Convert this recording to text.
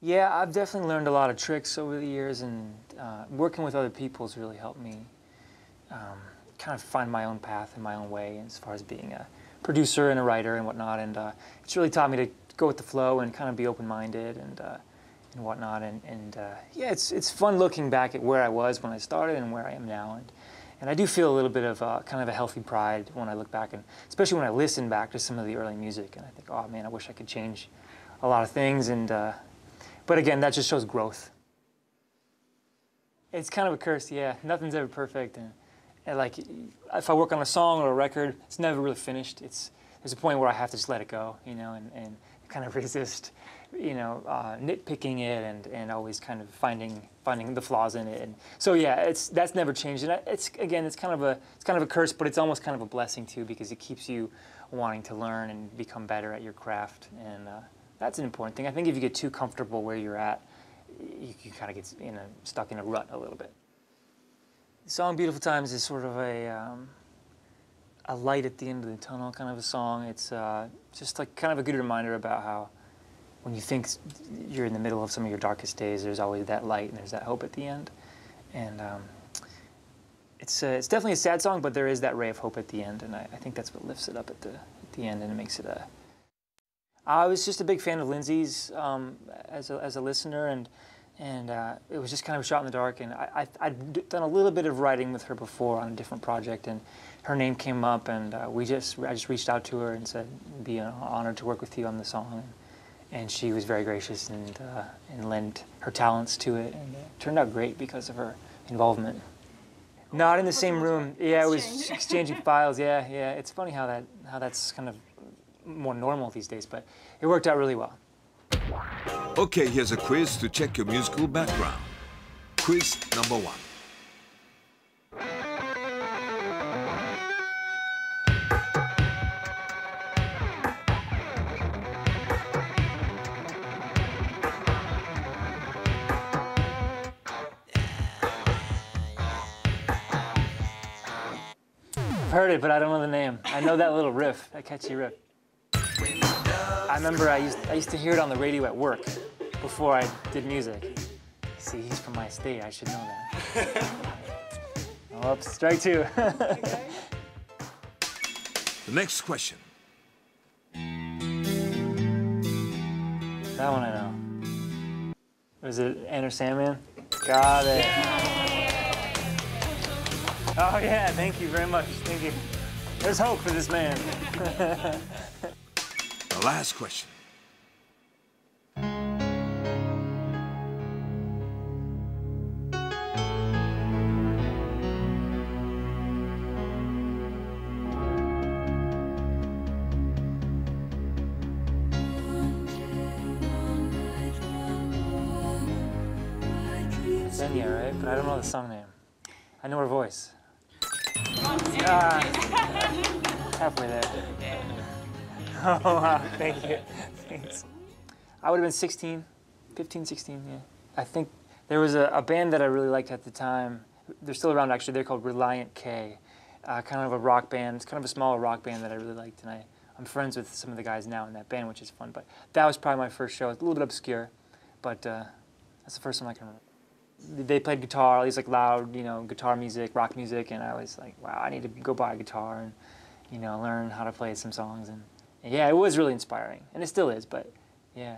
Yeah, I've definitely learned a lot of tricks over the years, and working with other people has really helped me kind of find my own path and my own way as far as being a producer and a writer and whatnot. And it's really taught me to go with the flow and kind of be open-minded and whatnot. And yeah, it's fun looking back at where I was when I started and where I am now. And I do feel a little bit of kind of a healthy pride when I look back, and especially when I listen back to some of the early music, and I think, oh man, I wish I could change a lot of things. And but again, that just shows growth. It's kind of a curse, yeah. Nothing's ever perfect, and like if I work on a song or a record, it's never really finished. There's a point where I have to just let it go, you know, and kind of resist, you know, nitpicking it and always kind of finding the flaws in it. And so yeah, that's never changed. And it's kind of a curse, but it's almost kind of a blessing too, because it keeps you wanting to learn and become better at your craft. And that's an important thing. I think if you get too comfortable where you're at, you kind of get stuck in a rut a little bit. The song "Beautiful Times" is sort of a light at the end of the tunnel kind of a song. It's just like kind of a good reminder about how when you think you're in the middle of some of your darkest days, there's always that light and there's that hope at the end. And it's definitely a sad song, but there is that ray of hope at the end, and I think that's what lifts it up at the end, and it makes it a... I was just a big fan of Lindsay's as a listener, and it was just kind of a shot in the dark. And I'd done a little bit of writing with her before on a different project, and her name came up, and I just reached out to her and said, "It'd be an honor to work with you on the song." And she was very gracious and lent her talents to it, and it turned out great because of her involvement. Not in the same room. Yeah, it was exchanging files. Yeah, yeah. It's funny how that's kind of more normal these days, but it worked out really well. Okay, here's a quiz to check your musical background. Quiz number 1. I've heard it, but I don't know the name. I know that little riff, that catchy riff. I remember I used to hear it on the radio at work before I did music. See, he's from my state, I should know that. Oh, strike 2. The next question. That one I know. Was it Enter Sandman? Got it. Oh yeah, thank you very much. Thank you. There's hope for this man. The last question. Xenia, right? But I don't know the song name. I know her voice. Halfway there. Oh, wow, thank you. Thanks. I would have been 16, 15, 16, yeah. I think there was a band that I really liked at the time. They're still around, actually. They're called Reliant K. Kind of a rock band. It's kind of a smaller rock band that I really liked, and I'm friends with some of the guys now in that band, which is fun. But that was probably my first show. It's a little bit obscure, but that's the first one I can remember. They played guitar, all these like loud, you know, guitar music, rock music, and I was like, wow, I need to go buy a guitar and, you know, learn how to play some songs. And yeah, it was really inspiring, and it still is, but yeah.